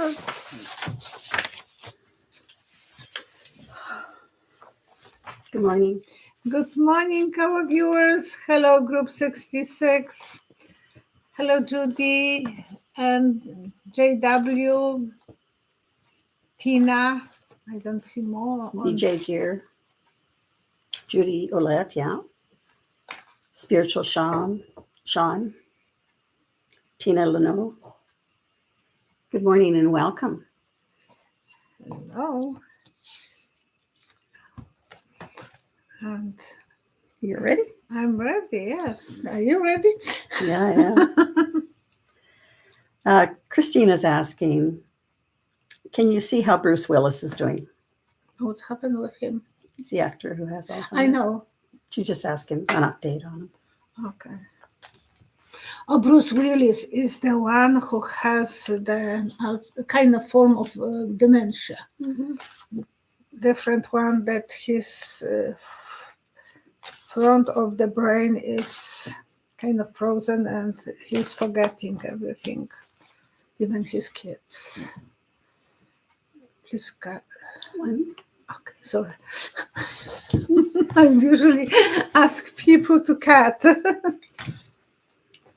viewers. Good morning. Good morning, our viewers. Hello, Group 66. Hello, Judy and JW, Tina. I don't see more. DJ Gear, Judy Olette, yeah. Spiritual Sean, Tina Leno. Good morning and welcome. Hello. And you're ready? I'm ready, yes. Are you ready? Yeah. Christina's asking, can you see how Bruce Willis is doing? What's happened with him? He's the actor who has Alzheimer's. I know. She's just asking an update on him. Okay. Oh, Bruce Willis is the one who has the kind of form of dementia. Mm-hmm. Different one that his front of the brain is kind of frozen and he's forgetting everything, even his kids. Please cut. One. Okay, sorry. I usually ask people to cut.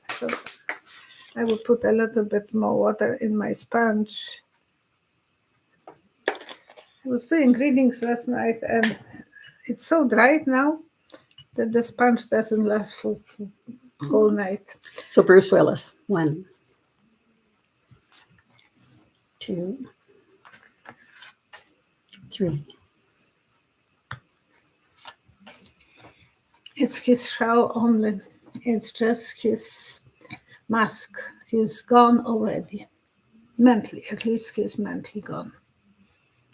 So I will put a little bit more water in my sponge. I was doing readings last night and it's so dry now that the sponge doesn't last for whole night. So Bruce Willis, 1, 2, 3. It's his shell only. It's just his mask. He's gone already. Mentally, at least he's mentally gone.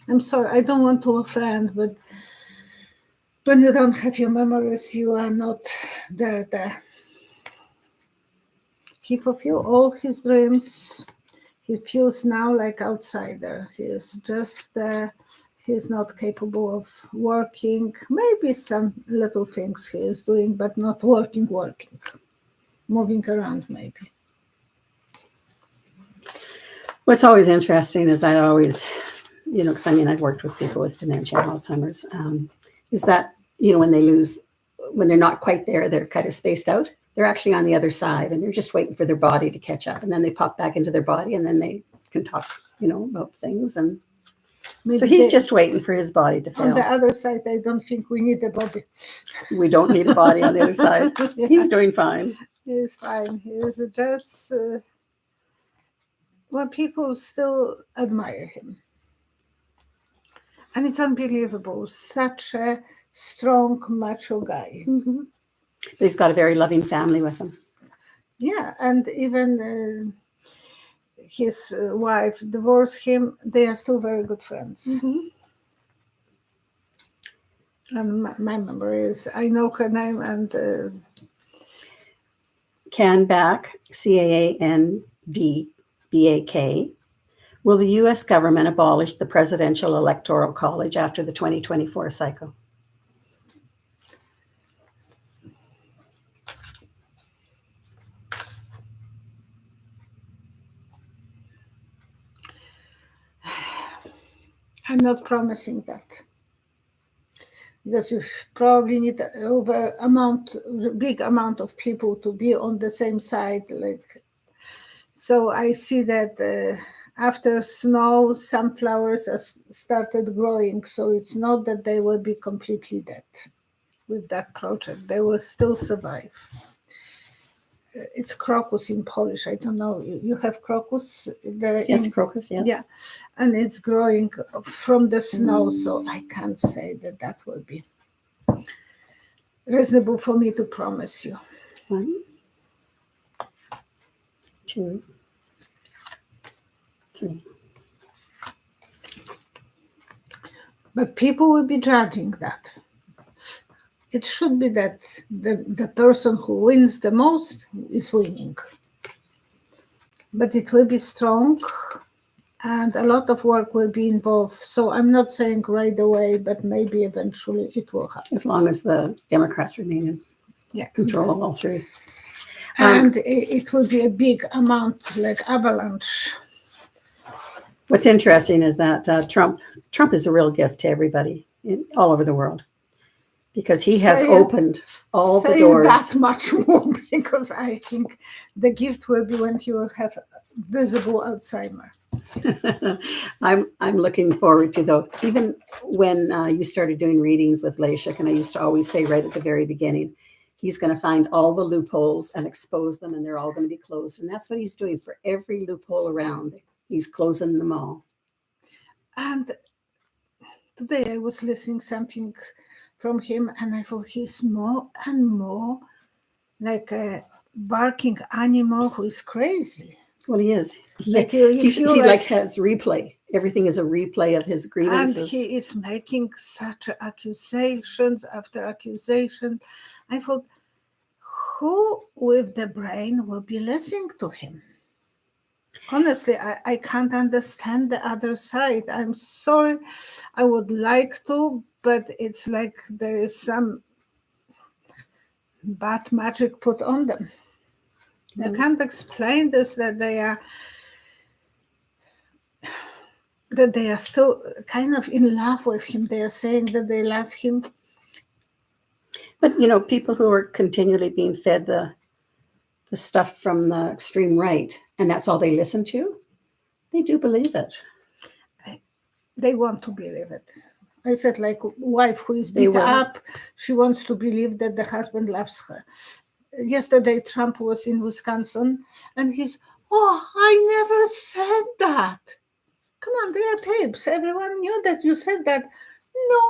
I'm sorry, I don't want to offend, but when you don't have your memories, you are not there. He fulfilled all his dreams. He feels now like outsider. He is just there. He's not capable of working. Maybe some little things he is doing, but not working. Moving around, maybe. What's always interesting is I always, because I've worked with people with dementia and Alzheimer's, is that, when they're not quite there, they're kind of spaced out. They're actually on the other side and they're just waiting for their body to catch up. And then they pop back into their body and then they can talk, about things. And maybe so he's just waiting for his body to fail. On the other side, I don't think we need a body. We don't need a body on the other side. Yeah. He's doing fine. He's fine. He's just, people still admire him. And it's unbelievable. Such a strong, macho guy. Mm-hmm. He's got a very loving family with him. Yeah, and even his wife divorced him. They are still very good friends. Mm-hmm. And my memory is, I know her name and... Canbak, CANDBAK. Will the U.S. government abolish the presidential electoral college after the 2024 cycle? I'm not promising that. Because you probably need big amount of people to be on the same side. So I see that after snow, some flowers started growing. So it's not that they will be completely dead with that project. They will still survive. It's crocus in Polish. I don't know. You have crocus? Yes, crocus, yes. Yeah. And it's growing from the snow. So I can't say that will be reasonable for me to promise you. 1, 2, 3. But people will be judging that. It should be that the person who wins the most is winning. But it will be strong and a lot of work will be involved. So I'm not saying right away, but maybe eventually it will happen. As long as the Democrats remain in control of all three. And it will be a big amount, like avalanche. What's interesting is that Trump is a real gift to everybody all over the world, because he has opened all the doors. That much more, because I think the gift will be when he will have visible Alzheimer. I'm looking forward to, though, even when you started doing readings with Lashik, and I used to always say right at the very beginning, he's going to find all the loopholes and expose them, and they're all going to be closed. And that's what he's doing for every loophole around. He's closing them all. And today I was listening something from him, and I thought he's more and more like a barking animal who is crazy. Well, he is. Like he has replay. Everything is a replay of his grievances. And he is making such accusations after accusation. I thought, who with the brain will be listening to him? Honestly, I can't understand the other side. I'm sorry. I would like to, but it's like there is some bad magic put on them. I can't explain this, that they are still kind of in love with him. They are saying that they love him. But, you know, people who are continually being fed the stuff from the extreme right, and that's all they listen to, they do believe it. They want to believe it. I said, like a wife who is beat up, she wants to believe that the husband loves her. Yesterday, Trump was in Wisconsin, and he's, I never said that. Come on, there are tapes. Everyone knew that you said that. No,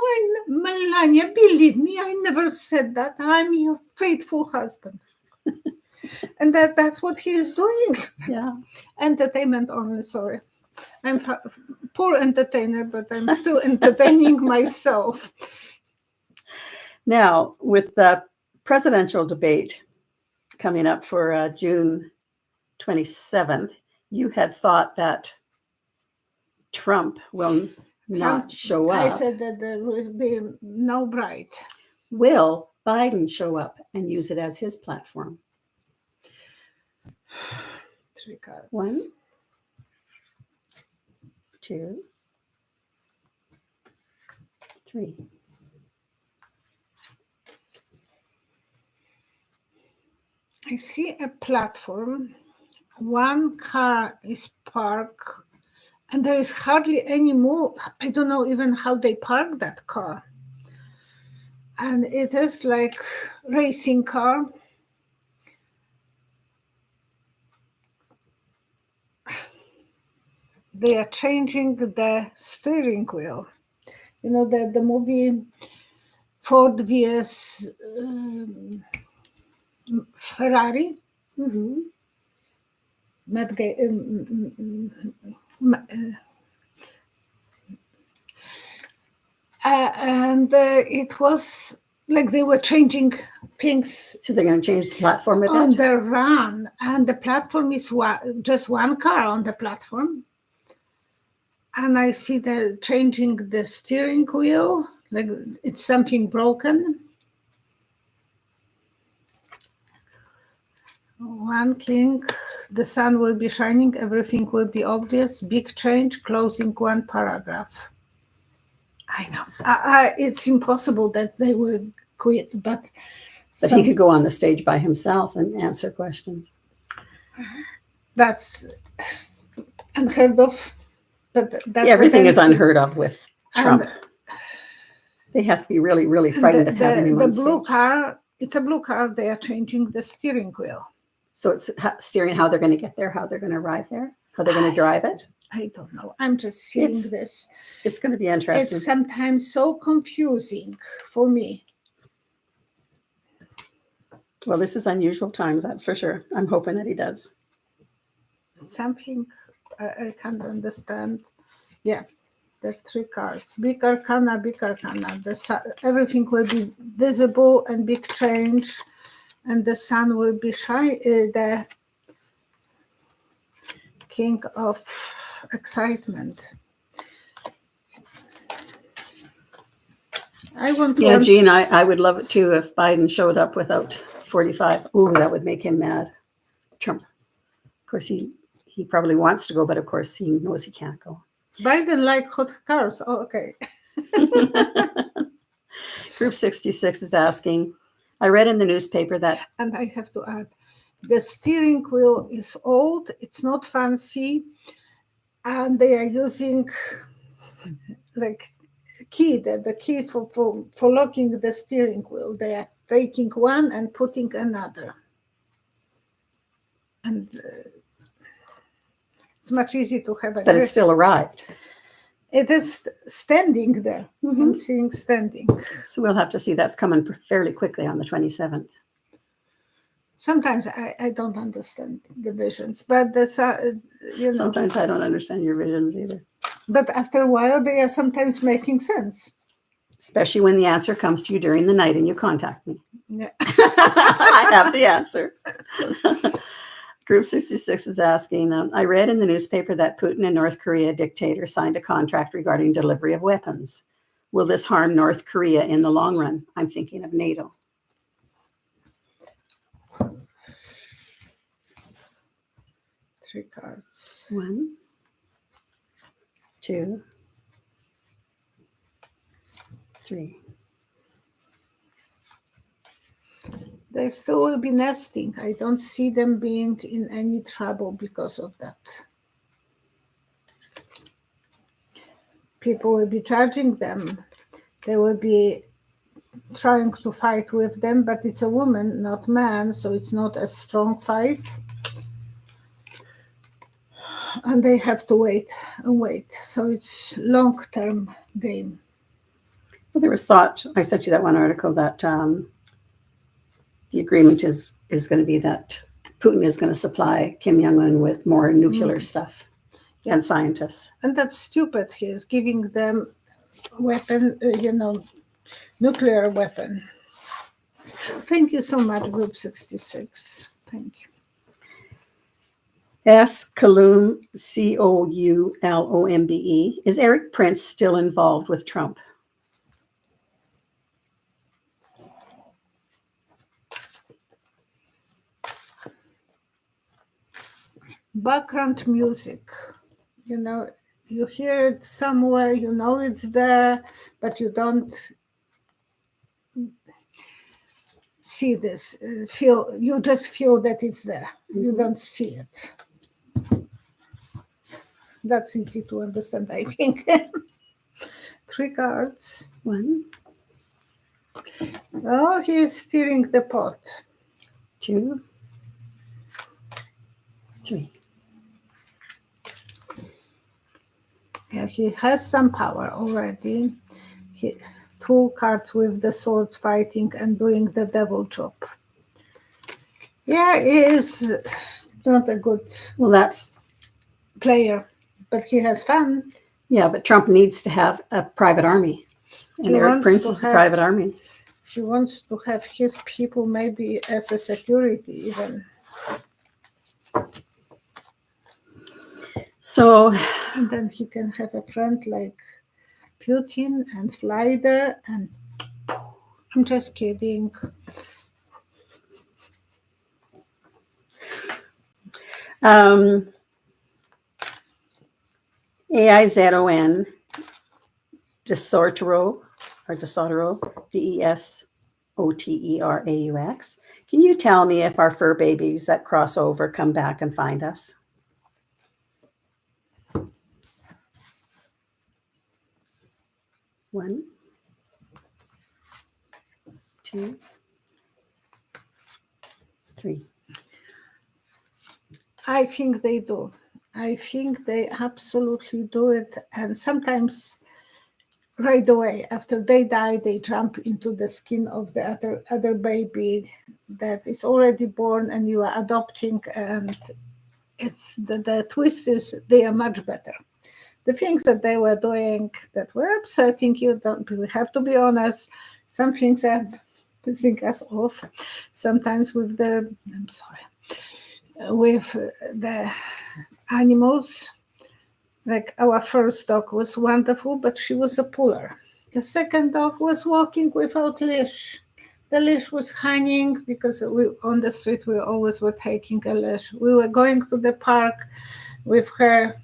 Melania, believe me, I never said that. I'm your faithful husband. And that's what he is doing. Yeah. Entertainment only, sorry. I'm poor entertainer, but I'm still entertaining myself. Now, with the presidential debate coming up for June 27th, you had thought that Trump will not show up. I said that there will be no bride. Will Biden show up and use it as his platform? 3 cards. 1, 2, 3. I see a platform. 1 car is parked, and there is hardly any more. I don't know even how they park that car. And it is like racing car. They are changing the steering wheel. You know, the movie Ford vs. Ferrari. Mm-hmm. And it was like they were changing things. So they're going to change the platform a bit? On the run. And the platform is just 1 car on the platform. And I see they're changing the steering wheel, like it's something broken. 1 king, the sun will be shining, everything will be obvious, big change, closing 1 paragraph. I know. It's impossible that they will quit, but he could go on the stage by himself and answer questions. That's unheard of. But everything is unheard of with Trump. They have to be really, really frightened of having him on stage. The blue car, it's a blue car. They are changing the steering wheel. So it's steering how they're going to get there, how they're going to arrive there, how they're going to drive it. I don't know. I'm just seeing this. It's going to be interesting. It's sometimes so confusing for me. Well, this is unusual times, that's for sure. I'm hoping that he does. Something I can't understand. Yeah, the 3 cards. Big arcana, big arcana. Everything will be visible and big change, and the sun will be the king of excitement. Jean, I would love it too if Biden showed up without 45. Ooh, that would make him mad. Trump. Of course, he probably wants to go, but of course he knows he can't go. Biden like hot cars. Oh, okay. Group 66 is asking, I read in the newspaper that... And I have to add, the steering wheel is old, it's not fancy, and they are using like the key for locking the steering wheel. They are taking one and putting another. And it's much easier to have a... But it still arrived. It is standing there. Mm-hmm. I'm seeing standing. So we'll have to see. That's coming fairly quickly on the 27th. Sometimes I don't understand the visions, but Sometimes I don't understand your visions either. But after a while, they are sometimes making sense. Especially when the answer comes to you during the night and you contact me. Yeah. I have the answer. Group 66 is asking, I read in the newspaper that Putin and North Korea dictator signed a contract regarding delivery of weapons. Will this harm North Korea in the long run? I'm thinking of NATO. Three cards. 1, 2, 3. They still will be nesting. I don't see them being in any trouble because of that. People will be charging them. They will be trying to fight with them, but it's a woman, not man, so it's not a strong fight. And they have to wait and wait. So it's long-term game. Well, there was thought, I sent you that one article that the agreement is going to be that Putin is going to supply Kim Jong-un with more nuclear stuff and scientists. And that's stupid. He is giving them weapon, nuclear weapon. Thank you so much, Group 66. Thank you. S. Coulombe, Coulombe. Is Eric Prince still involved with Trump? Background music, you hear it somewhere, it's there, but you don't see this, you just feel that it's there. Mm-hmm. You don't see it. That's easy to understand, I think. 3 cards. 1. Oh, he is stirring the pot. 2, 3. Yeah, he has some power already. 2 cards with the swords fighting and doing the devil job. Yeah, he is not a good player, but he has fun. Yeah, but Trump needs to have a private army. And Eric Prince is the private army. He wants to have his people maybe as a security even. So, and then he can have a friend like Putin and fly there and I'm just kidding. AIZON Desotero, DESOTERAUX. Can you tell me if our fur babies that cross over come back and find us? One, 2, 3. I think they do. I think they absolutely do it. And sometimes right away, after they die, they jump into the skin of the other baby that is already born and you are adopting. And it's the twist is they are much better. The things that they were doing that were upsetting you, we have to be honest, some things are pissing us off. Sometimes with the animals, like our first dog was wonderful, but she was a puller. The second dog was walking without leash. The leash was hanging because on the street we always were taking a leash. We were going to the park with her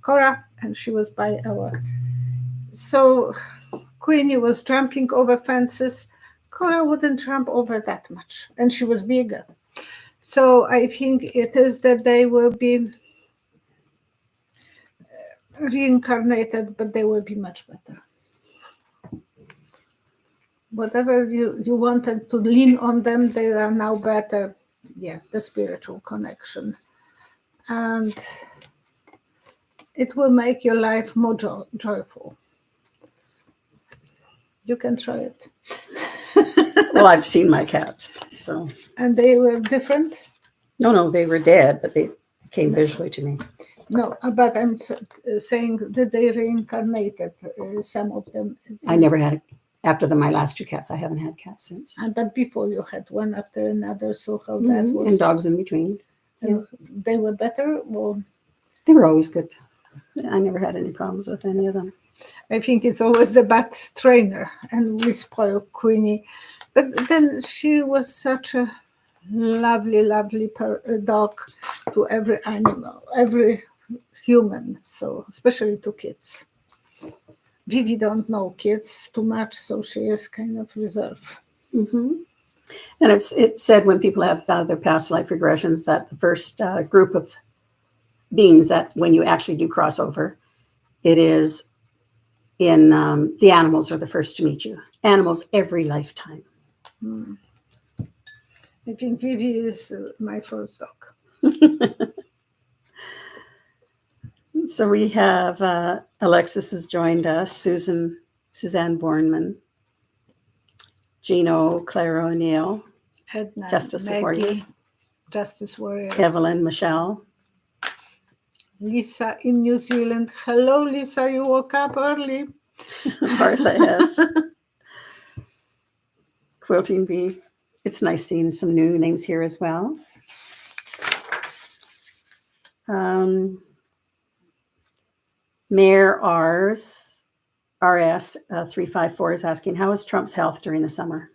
Cora, and she was by our. So Queenie was jumping over fences. Cora wouldn't jump over that much, and she was bigger. So I think it is that they will be reincarnated, but they will be much better. Whatever you wanted to lean on them, they are now better. Yes, the spiritual connection. And it will make your life more joyful. You can try it. Well, I've seen my cats, so. And they were different? No, they were dead, but they came visually to me. No, but I'm saying that they reincarnated, some of them. I never had, after my last 2 cats, I haven't had cats since. But before you had one after another, so how that was? And dogs in between. Yeah. They were better? Or? They were always good. I never had any problems with any of them. I think it's always the bad trainer, and we spoil Queenie. But then she was such a lovely dog to every animal, every human, so especially to kids. Vivi don't know kids too much, so she is kind of reserved. Mm-hmm. And it's said when people have their past life regressions that the first group of beings that when you actually do crossover, it is in the animals are the first to meet you. Animals every lifetime. I think Vivi is my first dog. So we have Alexis has joined us, Suzanne Bornman, Gino, Clara O'Neill, Edna, Justice Maggie, Warrior, Justice Warrior, Evelyn, Michelle, Lisa in New Zealand. Hello, Lisa, you woke up early. Martha S. Quilting Bee. It's nice seeing some new names here as well. Mayor RS 354 is asking, how is Trump's health during the summer?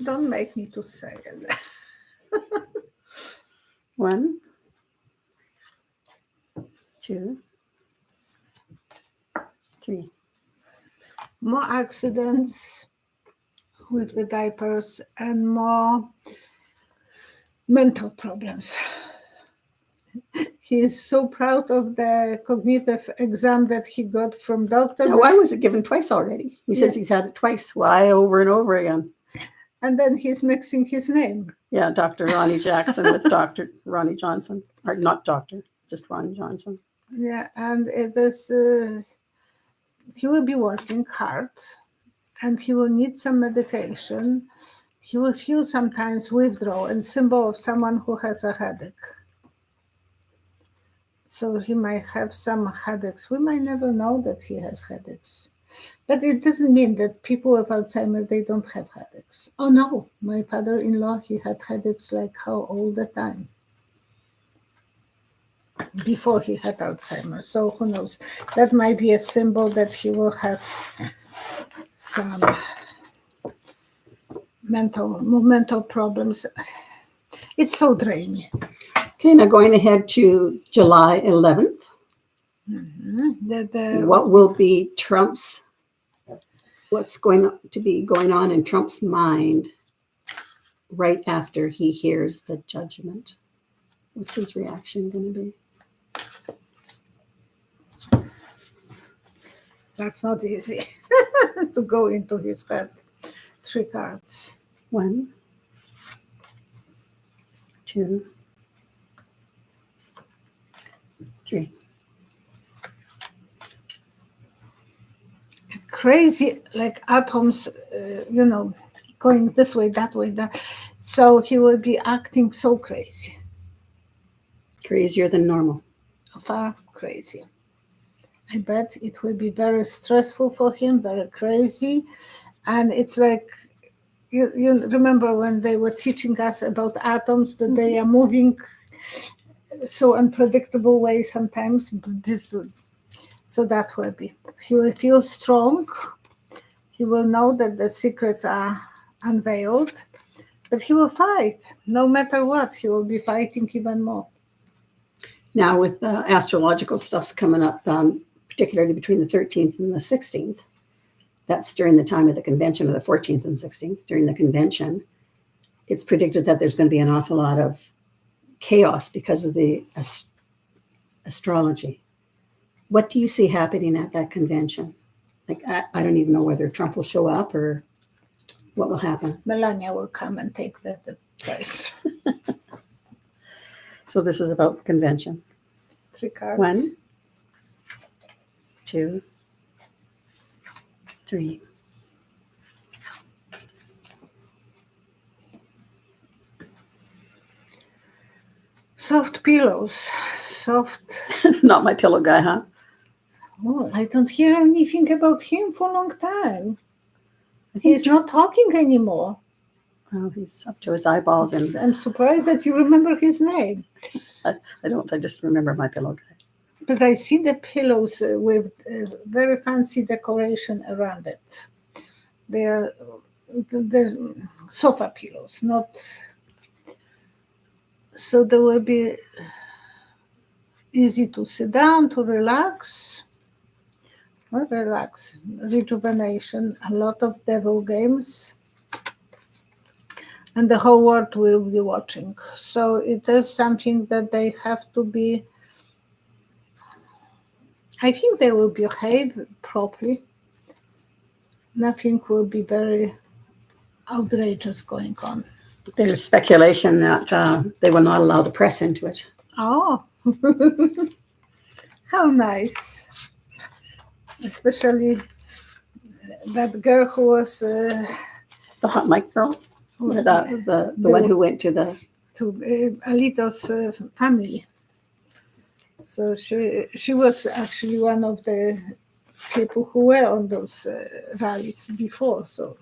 Don't make me to say it. 1, 2, 3. More accidents with the diapers and more mental problems. He is so proud of the cognitive exam that he got from doctor. Now, why was it given twice already? He says he's had it twice. Why over and over again? And then he's mixing his name. Yeah, Dr. Ronnie Jackson with Dr. Ronnie Johnson. Or not doctor, just Ronnie Johnson. Yeah, and it is, he will be working hard and he will need some medication. He will feel sometimes withdrawal and symbol of someone who has a headache. So he might have some headaches. We might never know that he has headaches. But it doesn't mean that people with Alzheimer's, they don't have headaches. Oh no, my father-in-law, he had headaches like how all the time before he had Alzheimer's. So who knows? That might be a symbol that he will have some mental problems. It's so draining. Okay, now going ahead to July 11th. What will be what's going to be going on in Trump's mind right after he hears the judgment? What's his reaction going to be? That's not easy to go into his head. 3 cards. 1, 2, 3. Crazy, like atoms, going this way, that way, that. So he will be acting so crazy. Crazier than normal. Far crazy. I bet it will be very stressful for him, very crazy. And it's like, you remember when they were teaching us about atoms, that they are moving so unpredictable way sometimes. So that will be. He will feel strong. He will know that the secrets are unveiled, but he will fight. No matter what, he will be fighting even more. Now, with astrological stuff's coming up, particularly between the 13th and the 16th, that's during the time of the convention, or the 14th and 16th, during the convention, it's predicted that there's going to be an awful lot of chaos because of the astrology. What do you see happening at that convention? Like, I don't even know whether Trump will show up or what will happen. Melania will come and take the place. So this is about the convention. 3 cards. 1, 2, 3. Soft pillows. Soft. Not my pillow guy, huh? Oh, I don't hear anything about him for a long time. He's not talking anymore. Oh, he's up to his eyeballs, and I'm surprised that you remember his name. I don't. I just remember my pillow guy. But I see the pillows with very fancy decoration around it. They're the sofa pillows, not. So they will be easy to sit down, to relax. Or relax, rejuvenation, a lot of devil games. And the whole world will be watching. So it is something that they have to be. I think they will behave properly. Nothing will be very outrageous going on. There's speculation that they will not allow the press into it. Oh, how nice. Especially that girl who was... the hot mic girl? The one who went to Alito's family. So she was actually one of the people who were on those rallies before. So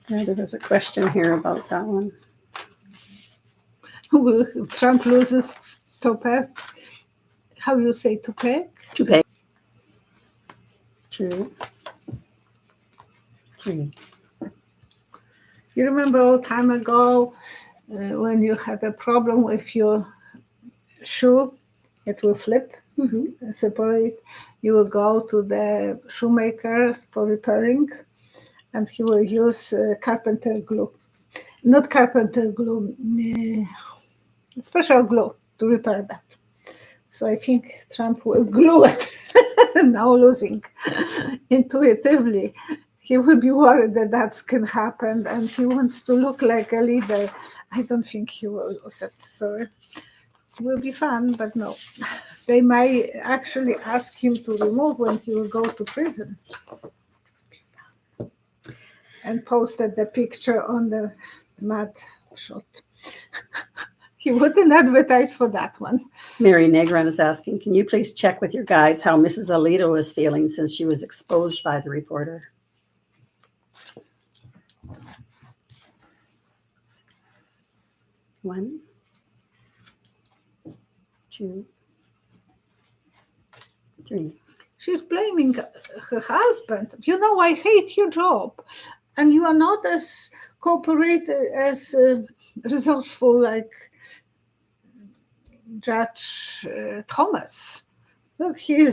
yeah, there was a question here about that one. Trump loses Topet. How you say Topet? Toupee. 2, 3. You remember a long time ago when you had a problem with your shoe, it will flip, separate. You will go to the shoemaker for repairing, and he will use carpenter glue. Not carpenter glue, special glue to repair that. So I think Trump will glue it. Now losing intuitively. He will be worried that can happen, and he wants to look like a leader. I don't think he will lose it. So it will be fun, but no. They might actually ask him to remove when he will go to prison. And posted the picture on the mat shot. He wouldn't advertise for that one. Mary Negron is asking, can you please check with your guides how Mrs. Alito is feeling since she was exposed by the reporter? One, 2, 3. She's blaming her husband. You know, I hate your job. And you are not as cooperative, as resourceful like Judge Thomas. Look, he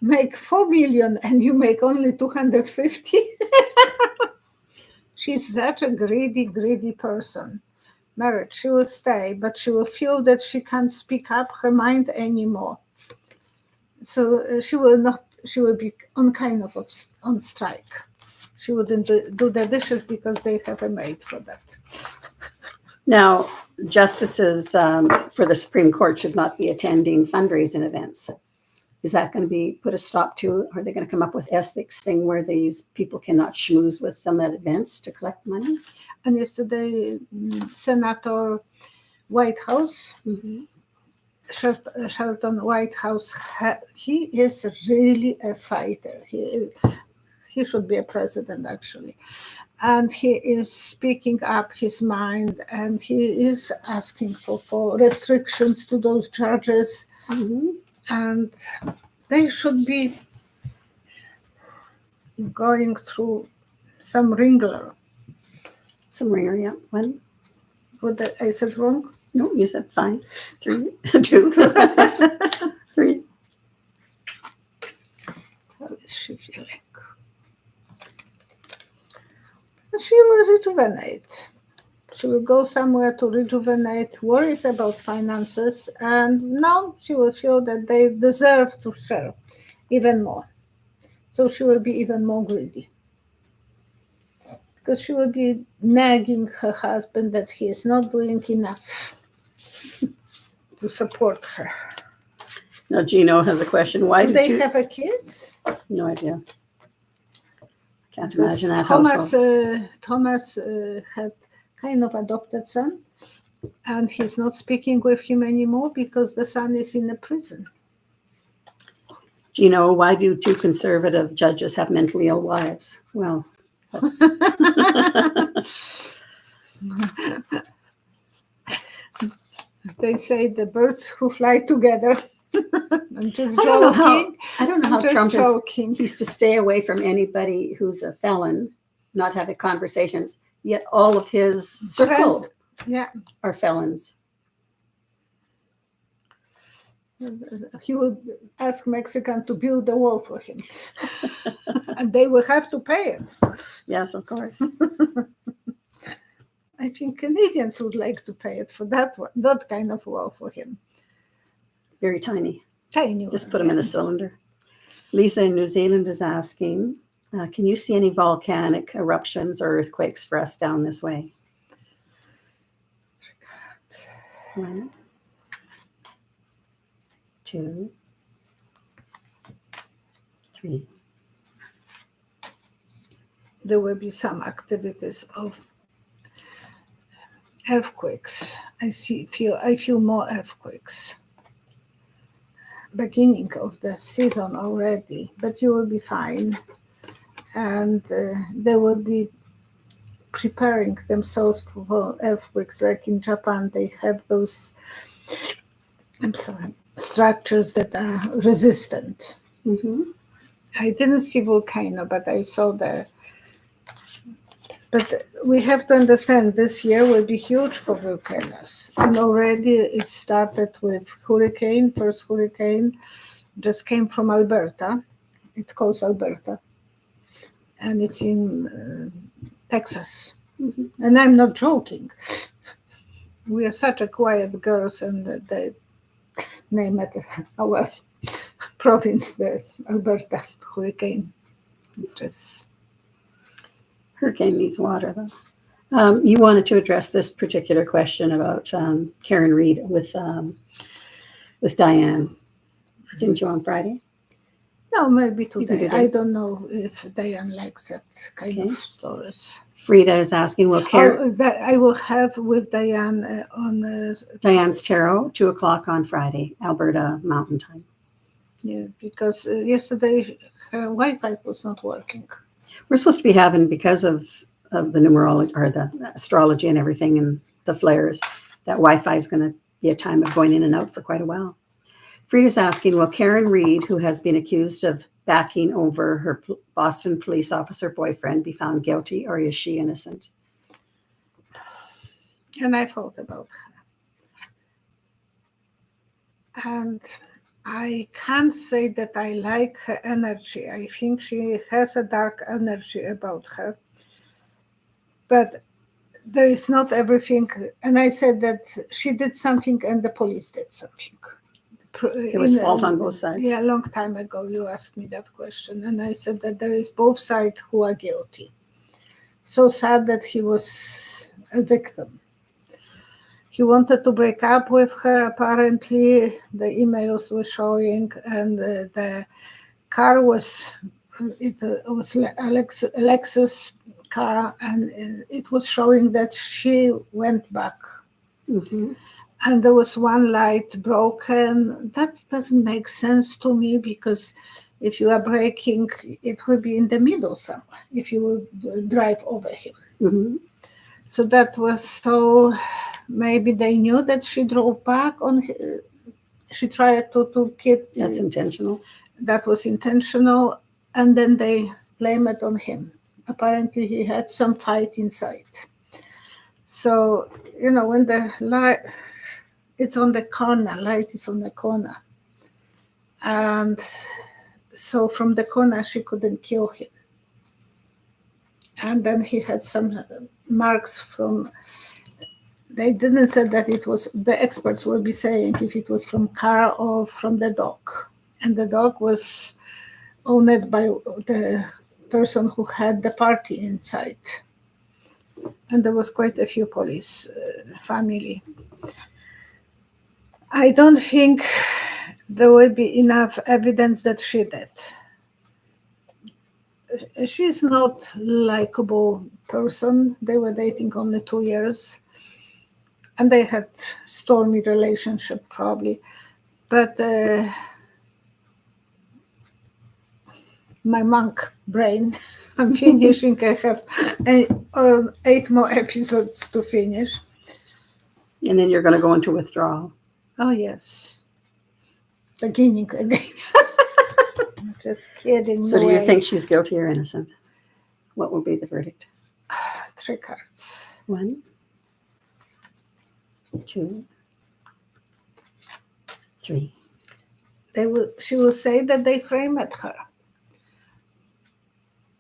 make 4 million and you make only 250. She's such a greedy person. Married, she will stay, but she will feel that she can't speak up her mind anymore. So she will be on strike. She wouldn't do the dishes because they have a maid for that. Now, justices for the Supreme Court should not be attending fundraising events. Is that going to be put a stop to? Are they going to come up with ethics thing where these people cannot schmooze with them at events to collect money? And yesterday, Senator Whitehouse, Shelton Whitehouse, he is really a fighter. He should be a president, actually. And he is speaking up his mind, and he is asking for restrictions to those judges. And they should be going through some wrangler. Some ringer, yeah. One. What I said wrong? No, you said fine. 3, 2, 3. How is she feeling? She will rejuvenate. She will go somewhere to rejuvenate, worries about finances, and now she will feel that they deserve to share even more. So she will be even more greedy. Because she will be nagging her husband that he is not doing enough to support her. Now, Gino has a question. Why do they have a kids? No idea. Can't Because imagine that household. Thomas had kind of adopted son, and he's not speaking with him anymore because the son is in a prison. Gino, why do 2 conservative judges have mentally ill wives? Well, that's... They say the birds who fly together. I'm just I joking. don't know how Trump joking. He's to stay away from anybody who's a felon, not having conversations, yet all of his circle are felons. He would ask Mexican to build a wall for him. And they will have to pay it. Yes, of course. I think Canadians would like to pay it for that kind of wall for him. Very tiny. Tiny. Just put him in a cylinder. Lisa in New Zealand is asking, can you see any volcanic eruptions or earthquakes for us down this way? 1, 2, 3. There will be some activities of earthquakes. I feel more earthquakes. Beginning of the season already, but you will be fine. And they will be preparing themselves for earthquakes. Like in Japan, they have those, structures that are resistant. Mm-hmm. I didn't see volcano, but I saw But we have to understand this year will be huge for volcanoes. And already it started with first hurricane just came from Alberta. It calls Alberta. And it's in Texas. Mm-hmm. And I'm not joking. We are such a quiet girls, and they name it our province, the Alberta hurricane. Hurricane needs water, though. You wanted to address this particular question about Karen Reid with Diane, didn't you, on Friday? No, maybe today. I don't know if Diane likes that kind of stories. Frida is asking, will Karen... that I will have with Diane on... Diane's Tarot, 2 o'clock on Friday, Alberta Mountain Time. Yeah, because yesterday her Wi-Fi was not working. We're supposed to be having, because of the numerology or the astrology and everything and the flares, that Wi-Fi is going to be a time of going in and out for quite a while. Frida's asking, will Karen Reid, who has been accused of backing over her Boston police officer boyfriend, be found guilty, or is she innocent? And I thought about her. And I can't say that I like her energy. I think she has a dark energy about her. But there is not everything. And I said that she did something and the police did something. There was fault on both sides. Yeah, a long time ago you asked me that question. And I said that there is both sides who are guilty. So sad that he was a victim. He wanted to break up with her, apparently. The emails were showing, and the car was Alexis' car, and it was showing that she went back. Mm-hmm. And there was one light broken. That doesn't make sense to me, because if you are braking, it will be in the middle somewhere, if you would drive over him. Mm-hmm. So that was so... Maybe they knew that she drove back she tried to keep... That's intentional. That was intentional. And then they blame it on him. Apparently, he had some fight inside. So, when the light, it's on the corner, light is on the corner. And so from the corner, she couldn't kill him. And then he had some marks from, they didn't say that it was, the experts will be saying if it was from car or from the dog. And the dog was owned by the person who had the party inside. And there was quite a few police family. I don't think there will be enough evidence that she did. She's not likable person. They were dating only 2 years. And they had stormy relationship probably. But my monk brain, I'm finishing. I have 8 more episodes to finish. And then you're going to go into withdrawal. Oh, yes. Beginning again. Just kidding. So do you think she's guilty or innocent? What will be the verdict? 3 cards. 1, 2, 3. She will say that they framed her.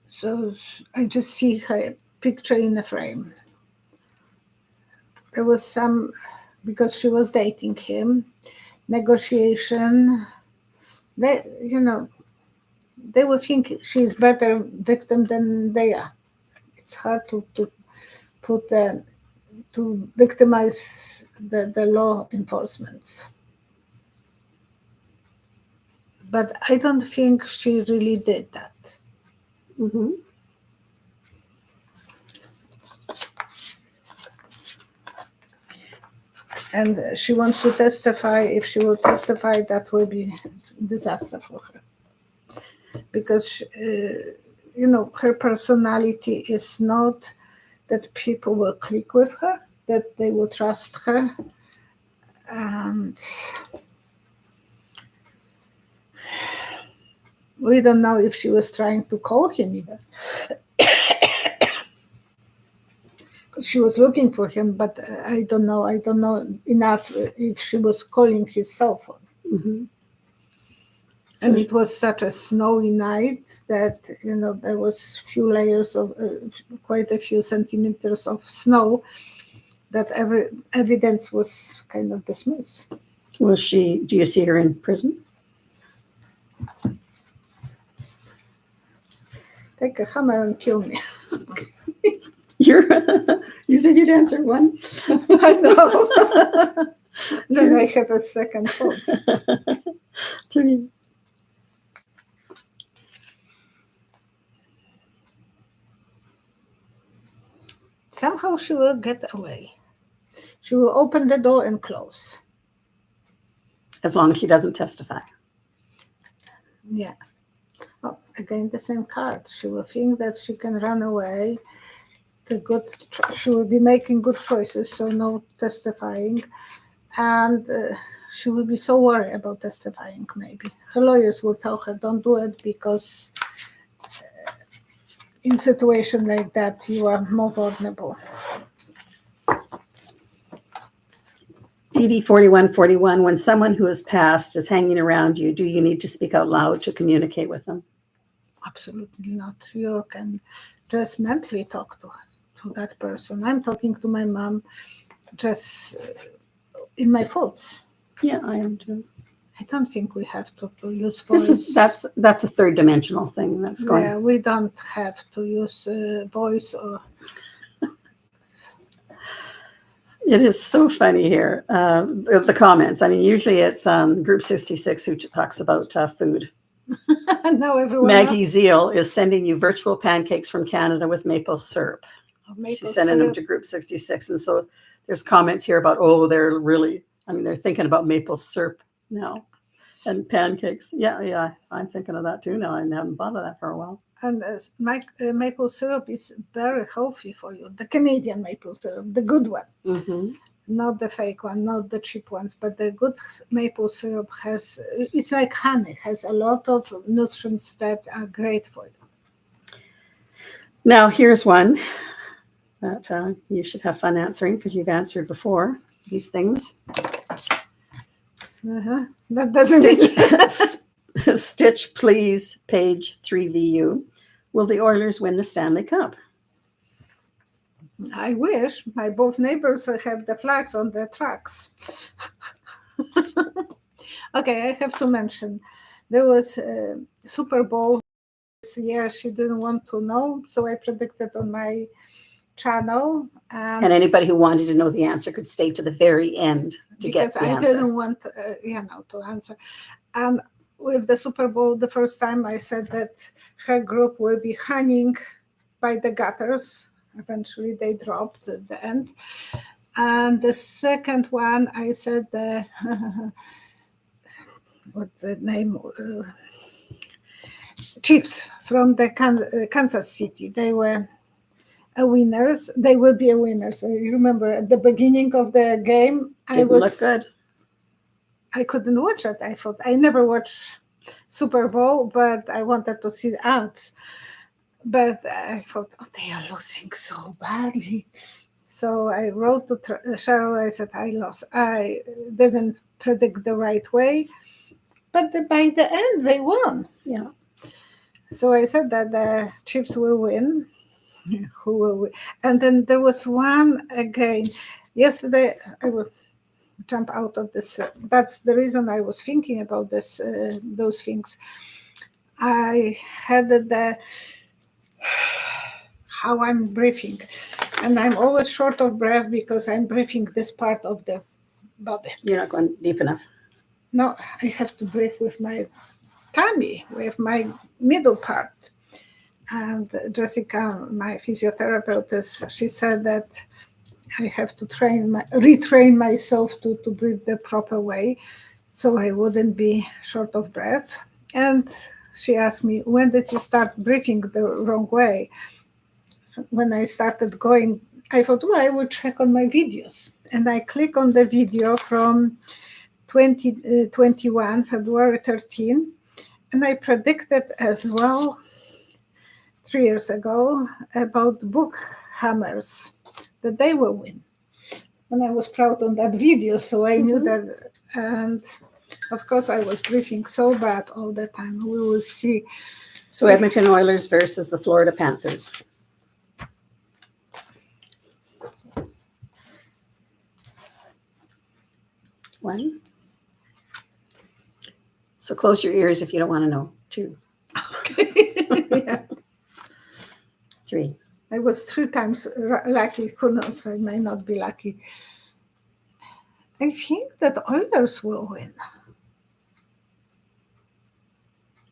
So I just see her picture in a frame. There was some, because she was dating him, negotiation. They will think she's better victim than they are. It's hard to put to victimize the law enforcement. But I don't think she really did that. Mm-hmm. And she wants to testify. If she will testify, that will be a disaster for her. Because, her personality is not that people will click with her, that they will trust her. And we don't know if she was trying to call him either. She was looking for him, but I don't know. I don't know enough if she was calling his cell phone. Mm-hmm. And it was such a snowy night that, there was few layers of, quite a few centimeters of snow, that every evidence was kind of dismissed. Do you see her in prison? Take a hammer and kill me. You said you'd answer 1? I know. Then I have a second thought. 3. Somehow she will get away. She will open the door and close. As long as she doesn't testify. Yeah. Oh, again, the same card. She will think that she can run away. She will be making good choices, so no testifying. And she will be so worried about testifying, maybe. Her lawyers will tell her, don't do it, because in situation like that, you are more vulnerable. DD 4141, when someone who has passed is hanging around you, do you need to speak out loud to communicate with them? Absolutely not. You can just mentally talk to that person. I'm talking to my mom just in my thoughts. Yeah, I am too. I don't think we have to use voice. That's a third dimensional thing that's going. Yeah, we don't have to use voice or. It is so funny here. The comments. I mean, usually it's Group 66 who talks about food. Now everyone. Maggie Zeal is sending you virtual pancakes from Canada with maple syrup. She's sending them to Group 66, and so there's comments here about they're thinking about maple syrup now, and pancakes. Yeah, I'm thinking of that too now. I haven't thought of that for a while. And maple syrup is very healthy for you. The Canadian maple syrup, the good one. Mm-hmm. Not the fake one, not the cheap ones, but the good maple syrup it's like honey, has a lot of nutrients that are great for you. Now, here's one that you should have fun answering because you've answered before these things. That doesn't Stitch, Stitch, please, page 3VU. Will the Oilers win the Stanley Cup? I wish. My both neighbors have the flags on their trucks. Okay, I have to mention, there was a Super Bowl this year. She didn't want to know, so I predicted on my channel. And anybody who wanted to know the answer could stay to the very end to get the answer. Because I didn't want, to answer. And with the Super Bowl, the first time I said that her group will be hanging by the gutters. Eventually, they dropped at the end. And the second one, I said what's the name? Chiefs from the Kansas City. They were winners. They will be a winners. I remember at the beginning of the game, Didn't look good. I couldn't watch it. I thought I never watched Super Bowl, but I wanted to see the ads. But I thought, they are losing so badly. So I wrote to Cheryl. I said, I lost. I didn't predict the right way. But by the end, they won. Yeah. So I said that the Chiefs will win. Who will win? And then there was one again. Yesterday, I will jump out of this. That's the reason I was thinking about this. Those things. I had how I'm breathing, and I'm always short of breath because I'm breathing this part of the body. You're not going deep enough. No, I have to breathe with my tummy, with my middle part. And Jessica, my physiotherapist, she said that I have to retrain myself to breathe the proper way, so I wouldn't be short of breath. And she asked me, when did you start breathing the wrong way? When I started going, I thought, well, I will check on my videos. And I click on the video from 2021, February 13, and I predicted as well 3 years ago about book hammers, that they will win. And I was proud on that video, so I knew that. And of course, I was breathing so bad all the time. We will see. So Edmonton Oilers versus the Florida Panthers. One. So close your ears if you don't want to know. Two. Okay. Yeah. Three. I was 3 times lucky. Who knows? I may not be lucky. I think that Oilers will win.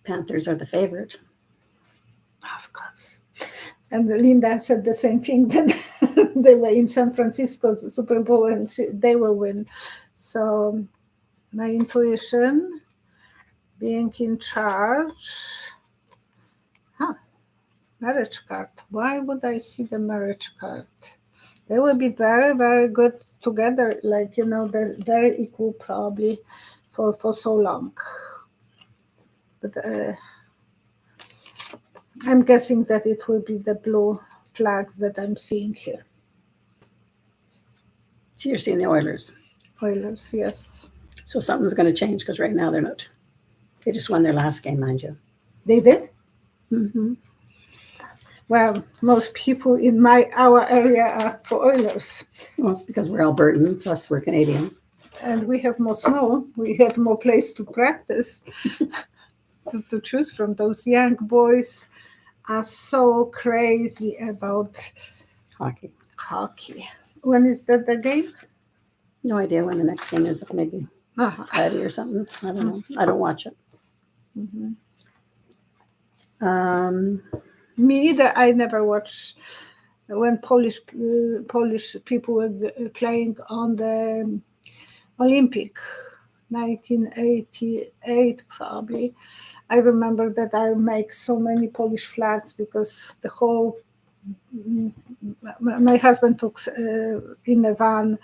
Panthers are the favorite. Of course. And Linda said the same thing, that they were in San Francisco Super Bowl and they will win. So my intuition, being in charge. Marriage card. Why would I see the marriage card? They will be very, very good together. Like, they're very equal probably for so long. But I'm guessing that it will be the blue flags that I'm seeing here. So you're seeing the Oilers. Oilers, yes. So something's going to change because right now they're not. They just won their last game, mind you. They did? Mm-hmm. Well, most people in our area are for Oilers. Well, it's because we're Albertan, plus we're Canadian. And we have more snow. We have more place to practice, to choose from. Those young boys are so crazy about hockey. When is that the game? No idea when the next game is. Maybe Friday or something. I don't know. I don't watch it. Mm-hmm. Me either. I never watched when Polish people were playing on the Olympic, 1988 probably. I remember that I make so many Polish flags because my husband took in a van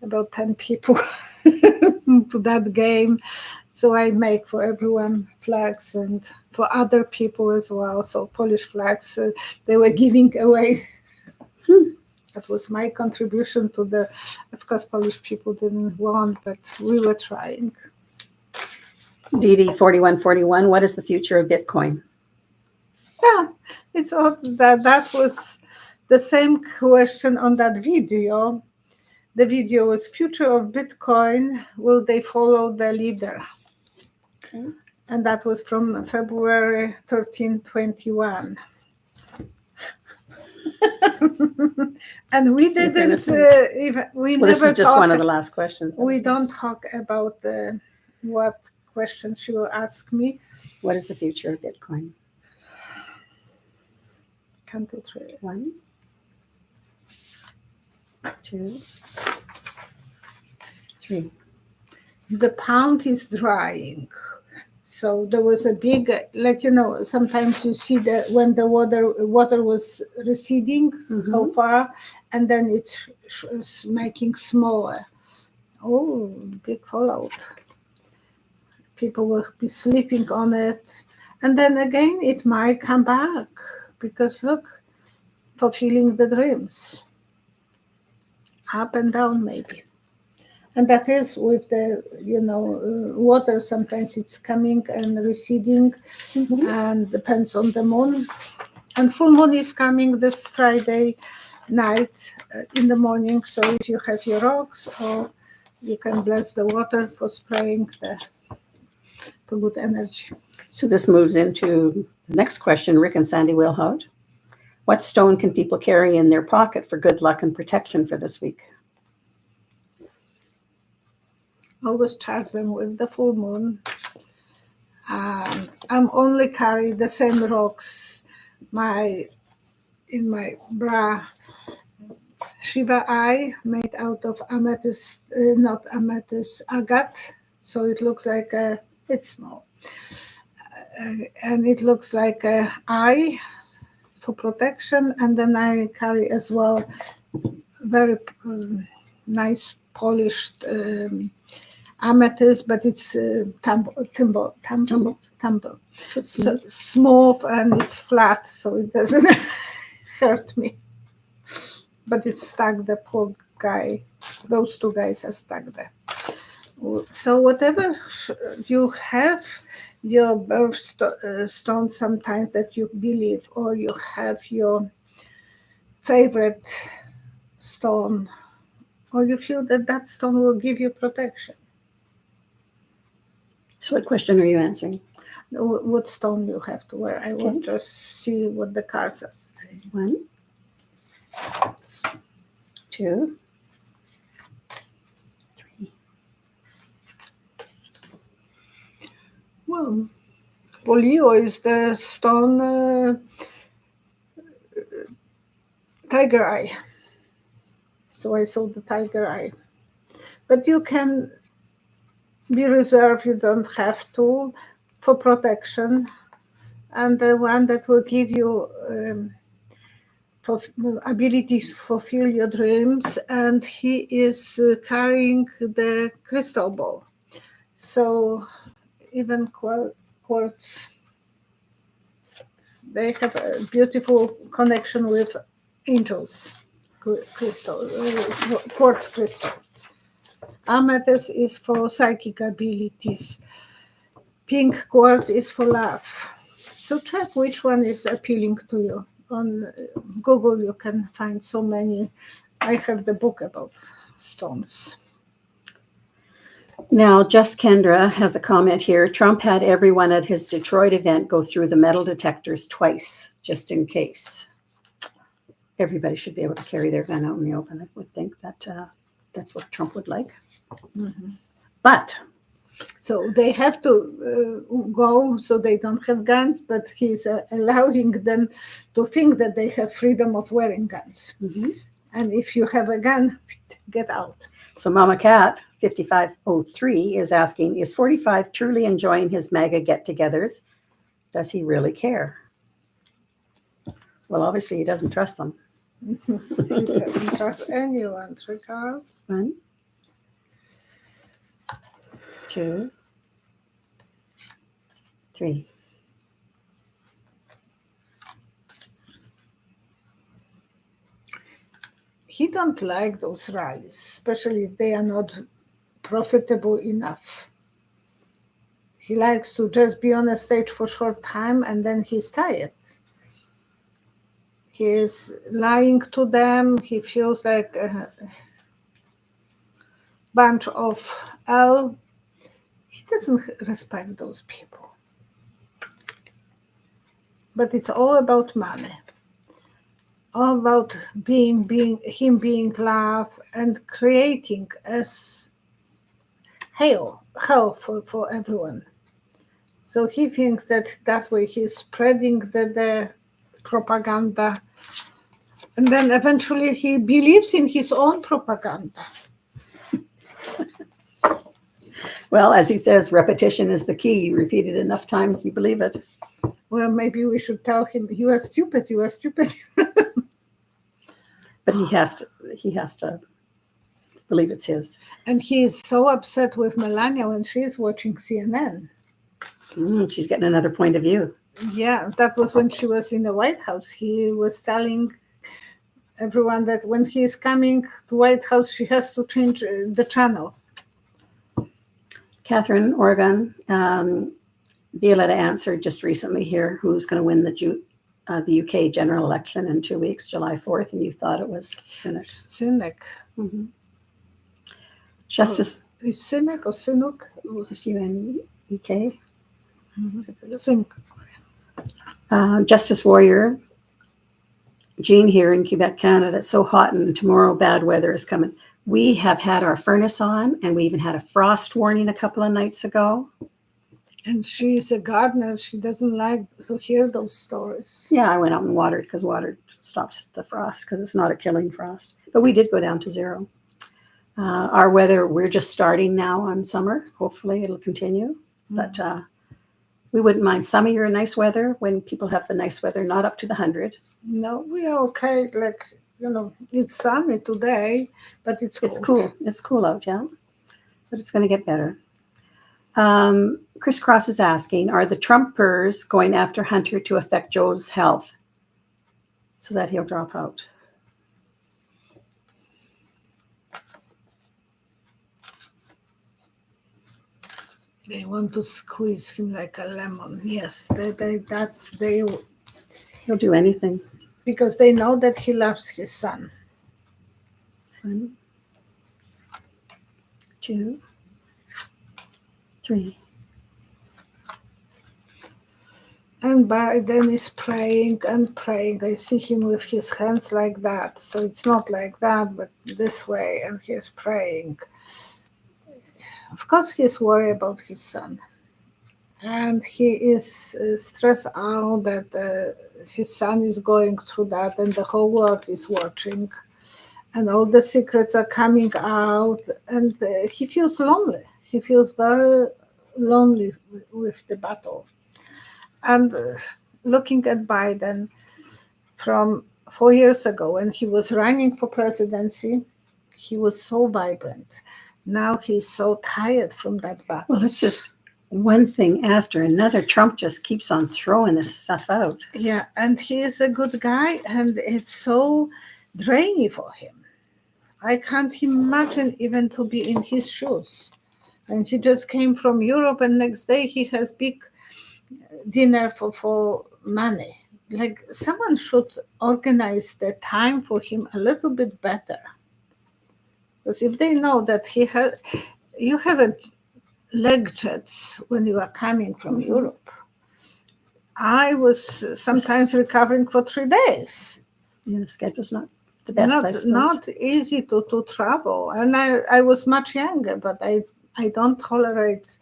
about 10 people to that game. So I make for everyone flags and for other people as well. So Polish flags, they were giving away. That was my contribution to the, of course, Polish people didn't want, but we were trying. DD4141, what is the future of Bitcoin? Yeah, it's all that was the same question on that video. The video was future of Bitcoin, will they follow the leader? Okay. And that was from February 13, 21. And we didn't even, we Well, this never was just talk, one of the last questions. we don't talk about what questions she will ask me. What is the future of Bitcoin? 1, 2, 3. 1, 2, 3. The pound is drying. So there was a big, like, sometimes you see that when the water was receding so far, and then it's making smaller. Oh, big fallout. People will be sleeping on it. And then again, it might come back because look, fulfilling the dreams. Up and down maybe. And that is with the, water, sometimes it's coming and receding and depends on the moon. And full moon is coming this Friday night in the morning. So if you have your rocks, or you can bless the water for spraying for good energy. So this moves into the next question, Rick and Sandy Wilhout. What stone can people carry in their pocket for good luck and protection for this week? Always charge them with the full moon. I'm only carry the same rocks in my bra. Shiva eye made out of amethyst, not amethyst, agate. So it looks like it's small. And it looks like an eye for protection. And then I carry as well very nice polished amethyst, but it's tumble. So it's So smooth and it's flat, so it doesn't hurt me. But it's stuck, the poor guy. Those two guys are stuck there. So whatever you have, your birthstone sometimes that you believe, or you have your favorite stone, or you feel that stone will give you protection. So what question are you answering? What stone you have to wear. I will just see what the cards are saying. 1, 2, 3. Well, Polio is the stone tiger eye. So I saw the tiger eye. But you can be reserved, you don't have to, for protection. And the one that will give you abilities to fulfill your dreams. And he is carrying the crystal ball. So even quartz, they have a beautiful connection with angels. Crystal, quartz crystal. Amethyst is for psychic abilities. Pink quartz is for love. So check which one is appealing to you. On Google you can find so many. I have the book about stones. Now, Just Kendra has a comment here. Trump had everyone at his Detroit event go through the metal detectors twice, just in case. Everybody should be able to carry their gun out in the open. I would think that that's what Trump would like. But so they have to go so they don't have guns, but he's allowing them to think that they have freedom of wearing guns. And if you have a gun, get out. So Mama Cat 5503 is asking, is 45 truly enjoying his MAGA get-togethers? Does he really care? Well, obviously he doesn't trust them. He doesn't trust anyone. 3 cards. 1, 2, 3. He don't like those rallies, especially if they are not profitable enough. He likes to just be on a stage for a short time and then he's tired. He is lying to them. He feels like a bunch of L. He doesn't respect those people. But it's all about money. All about him being loved and creating as hell for everyone. So he thinks that way he's spreading the propaganda, and then eventually he believes in his own propaganda. Well, as he says, repetition is the key. You repeat it enough times, you believe it. Well, maybe we should tell him, you are stupid, you are stupid. But he has to believe it's his. And he is so upset with Melania when she's watching CNN. She's getting another point of view. Yeah, that was when she was in the White House. He was telling everyone that when he is coming to White House, she has to change the channel. Catherine, Oregon, Violetta answered just recently here who's going to win the UK general election in 2 weeks, July 4th, and you thought it was Sunak. Sunak. Mm-hmm. Justice. Is Sunak or Sunuk? S-U-N-E-K. Mm-hmm. Justice Warrior. Jean here in Quebec, Canada. It's so hot and tomorrow bad weather is coming. We have had our furnace on and we even had a frost warning a couple of nights ago. And she's a gardener. She doesn't like to hear those stories. Yeah, I went out and watered because water stops the frost because it's not a killing frost. But we did go down to 0. Our weather, we're just starting now on summer. Hopefully it'll continue. Mm-hmm. But we wouldn't mind some of your nice weather when people have the nice weather, not up to the 100. No, we are okay. Like, it's sunny today, but it's cold. It's cool. It's cool out, yeah. But it's going to get better. Chris Cross is asking, are the Trumpers going after Hunter to affect Joe's health so that he'll drop out? They want to squeeze him like a lemon. Yes, He'll do anything. Because they know that he loves his son. 1, 2, 3. And Biden is praying and praying. I see him with his hands like that. So it's not like that, but this way. And he's praying. Of course, he's worried about his son. And he is stressed out that his son is going through that and the whole world is watching. And all the secrets are coming out. And he feels lonely. He feels very lonely with the battle. And looking at Biden from 4 years ago when he was running for presidency, he was so vibrant. Now he's so tired from that battle. Well, it's just one thing after another. Trump just keeps on throwing this stuff out. Yeah, and he is a good guy, and it's so draining for him. I can't imagine even to be in his shoes. And he just came from Europe, and next day he has big dinner for money. Like, someone should organize the time for him a little bit better. Because if they know that you have a leg jets when you are coming from Europe. I was sometimes recovering for 3 days. Yeah, the schedule's not the best. Not easy to travel. And I was much younger, but I don't tolerate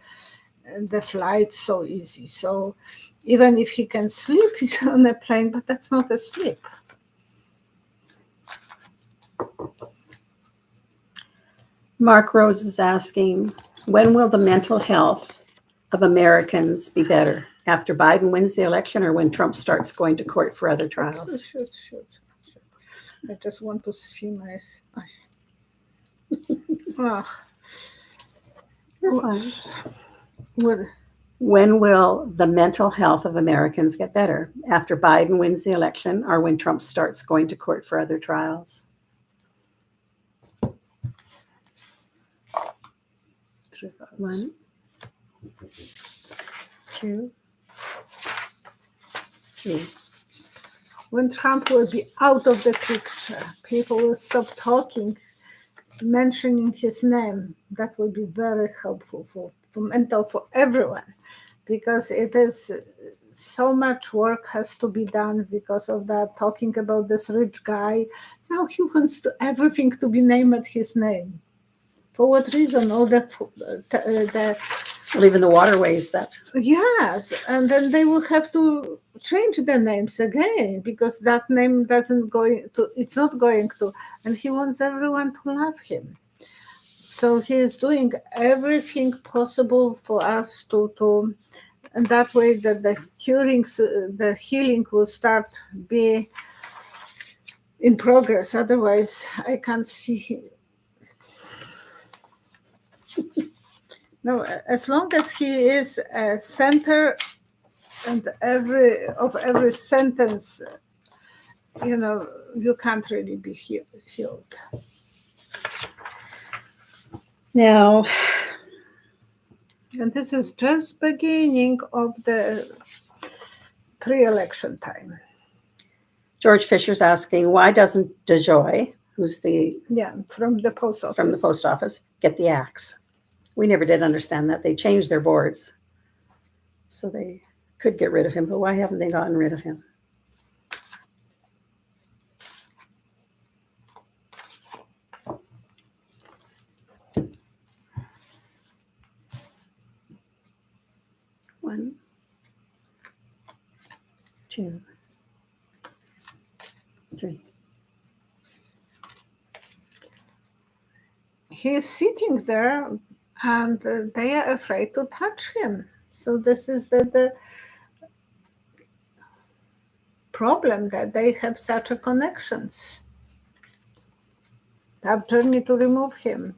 the flight so easy. So even if he can sleep on a plane, but that's not a sleep. Mark Rose is asking, when will the mental health of Americans be better? After Biden wins the election or when Trump starts going to court for other trials? Shoot. I just want to see my... Oh. You're fine. Well, When will the mental health of Americans get better? After Biden wins the election or when Trump starts going to court for other trials? One, two, three. When Trump will be out of the picture, people will stop talking, mentioning his name. That will be very helpful for mental, for everyone, because it is so much work has to be done because of that, talking about this rich guy. Now he wants everything to be named his name. For what reason? All the Well, even the waterways that. Yes, and then they will have to change the names again because that name it's not going to, and he wants everyone to love him. So he is doing everything possible for us to and that way that the healing will start be in progress. Otherwise, I can't see. No, as long as he is a center and every sentence, you can't really be healed. Now, and this is just beginning of the pre-election time. George Fisher's asking, why doesn't DeJoy, who's from the post office, get the axe? We never did understand that. They changed their boards, so they could get rid of him, but why haven't they gotten rid of him? One, two, three. He's sitting there and they are afraid to touch him. So this is the problem, that they have such a connections. Tough journey to remove him.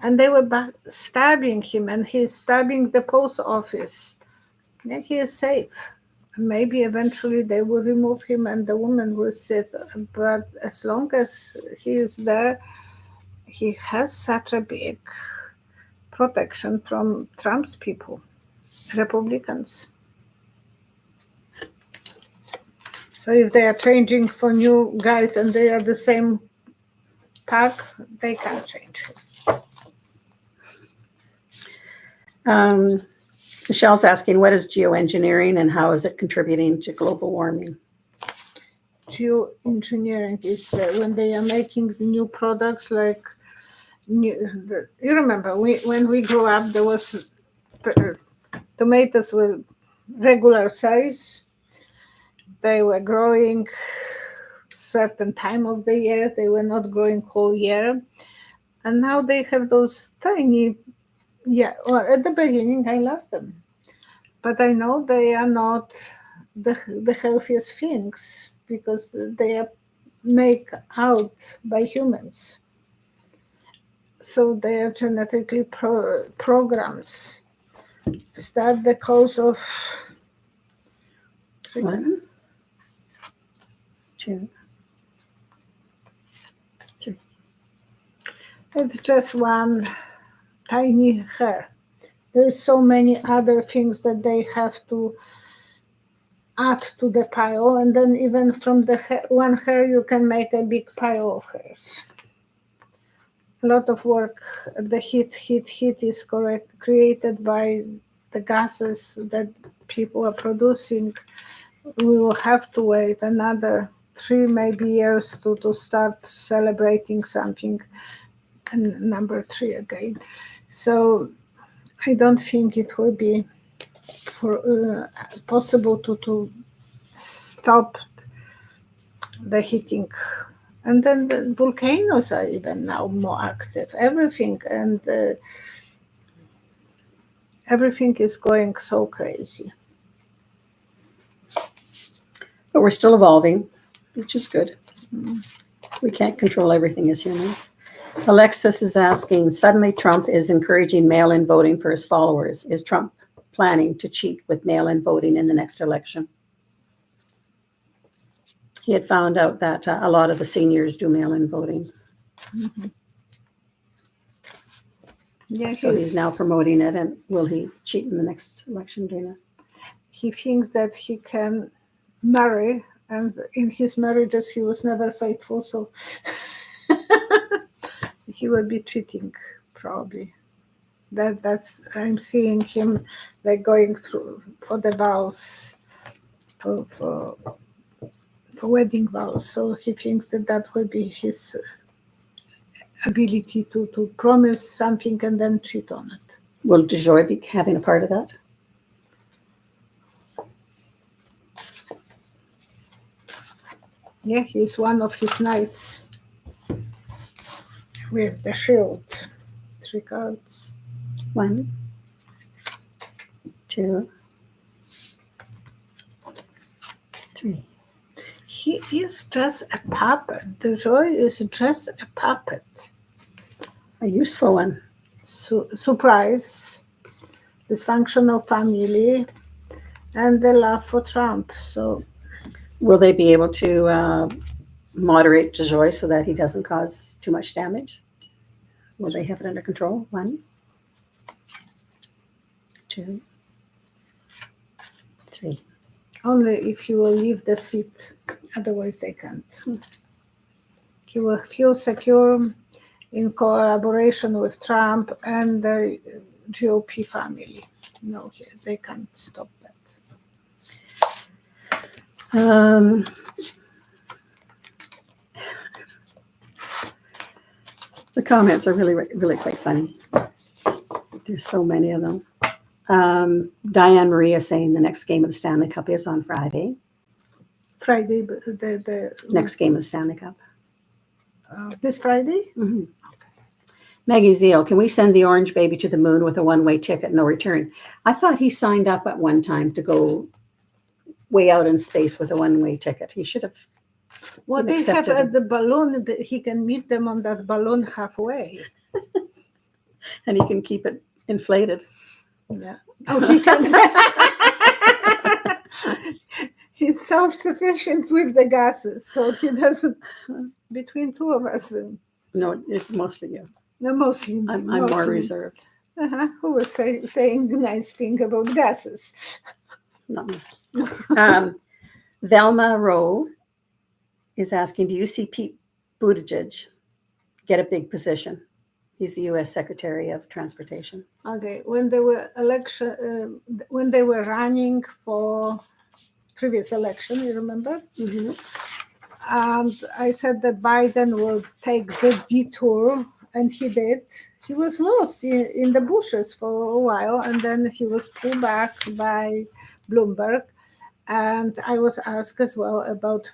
And they were stabbing him, and he's stabbing the post office. Yeah, he is safe. Maybe eventually they will remove him and the woman will sit. But as long as he is there, he has such a big protection from Trump's people, Republicans. So if they are changing for new guys and they are the same pack, they can't change. Michelle's asking, what is geoengineering and how is it contributing to global warming? Geoengineering is when they are making new products like you remember when we grew up, there was tomatoes with regular size. They were growing certain time of the year. They were not growing whole year. And now they have those tiny, at the beginning I loved them. But I know they are not the healthiest things because they are made out by humans. So they are genetically programs. Is that the cause of 1, 2, 3. It's just one tiny hair. There's so many other things that they have to add to the pile, and then even from the one hair you can make a big pile of hairs. A lot of work. The heat is created by the gases that people are producing. We will have to wait another 3 maybe years to start celebrating something, and number 3 again. So I don't think it will be possible to stop the heating. And then the volcanoes are even now more active. Everything is going so crazy. But we're still evolving, which is good. We can't control everything as humans. Alexis is asking, suddenly Trump is encouraging mail-in voting for his followers. Is Trump planning to cheat with mail-in voting in the next election. He had found out that a lot of the seniors do mail-in voting. Mm-hmm. Yeah, so he's now promoting it. And will he cheat in the next election, Dana? He thinks that he can marry, and in his marriages he was never faithful, so he will be cheating probably. That's I'm seeing him like going through for the vows, for wedding vows. So he thinks that will be his ability to promise something and then cheat on it. Will DeJoy be having a part of that? Yeah, he's one of his knights with the shield. 3 cards. 1, 2, 3. He is just a puppet. DeJoy is just a puppet. A useful one. Surprise, dysfunctional family, and the love for Trump. So, will they be able to moderate DeJoy so that he doesn't cause too much damage? Will they have it under control? 1, 2, 3. only if he will leave the seat, otherwise they can't. He will feel secure in collaboration with Trump and the GOP family. No, they can't stop that. The comments are really quite funny. There's so many of them. Diane Maria saying the next game of the Stanley Cup is on Friday. Friday, the Next game of the Stanley Cup. This Friday? Mm-hmm. Maggie Zeal, can we send the orange baby to the moon with a one-way ticket, no return? I thought he signed up at one time to go way out in space with a one-way ticket. He should have. Well, they have at the balloon, he can meet them on that balloon halfway. And he can keep it inflated. Yeah. Oh, he can. He's self-sufficient with the gases, so he doesn't, between two of us. No, it's mostly you. No, mostly. I'm more reserved. Who was saying the nice thing about gases? Not me. Velma Rowe is asking, do you see Pete Buttigieg get a big position? He's the U.S. Secretary of Transportation. Okay, when they were when they were running for previous election, you remember? Mm-hmm. And I said that Biden will take the detour, and he did. He was lost in the bushes for a while, and then he was pulled back by Bloomberg. And I was asked as well about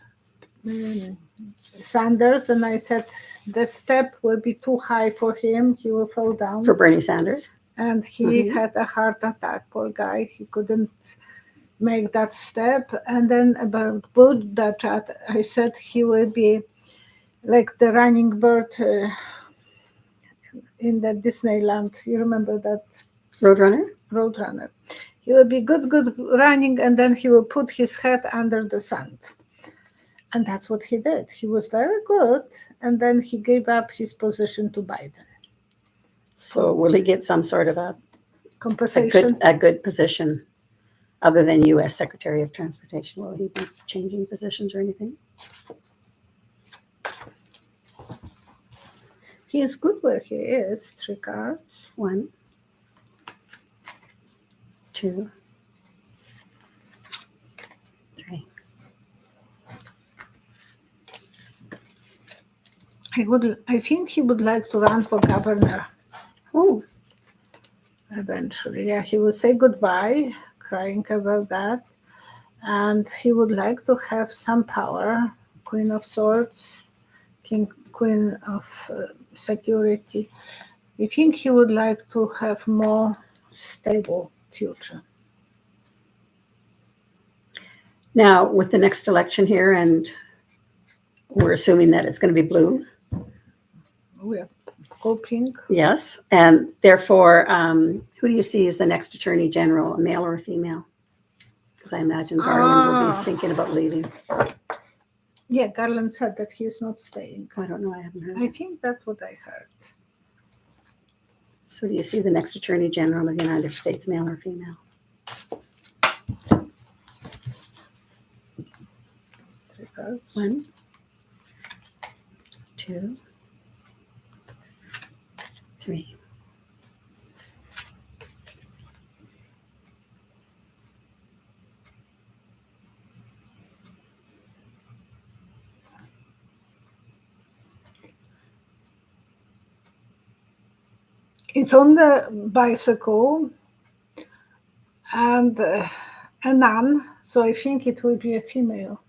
Sanders, and I said the step will be too high for him. He will fall down. For Bernie Sanders? And he had a heart attack, poor guy. He couldn't make that step. And then about Buttigieg, I said he will be like the running bird in the Disneyland. You remember that? Roadrunner? Roadrunner. He will be good running, and then he will put his head under the sand. And that's what he did. He was very good, and then he gave up his position to Biden. So will he get some sort of a compensation? A good position other than U.S. Secretary of Transportation? Will he be changing positions or anything? He is good where he is. 3 cards. 1, 2, 3. I think he would like to run for governor. Oh. Eventually, yeah, he will say goodbye, crying about that, and he would like to have some power. Queen of Swords, Queen of Security. I think he would like to have more stable future. Now, with the next election here, and we're assuming that it's going to be blue. We're hoping. Yes. And therefore, who do you see as the next Attorney General, a male or a female? Because I imagine Garland will be thinking about leaving. Yeah, Garland said that he's not staying. I don't know. I haven't heard. I think that's what I heard. So do you see the next Attorney General of the United States, male or female? 3 cards. 1, 2, 3. It's on the bicycle and a nun, so I think it will be a female.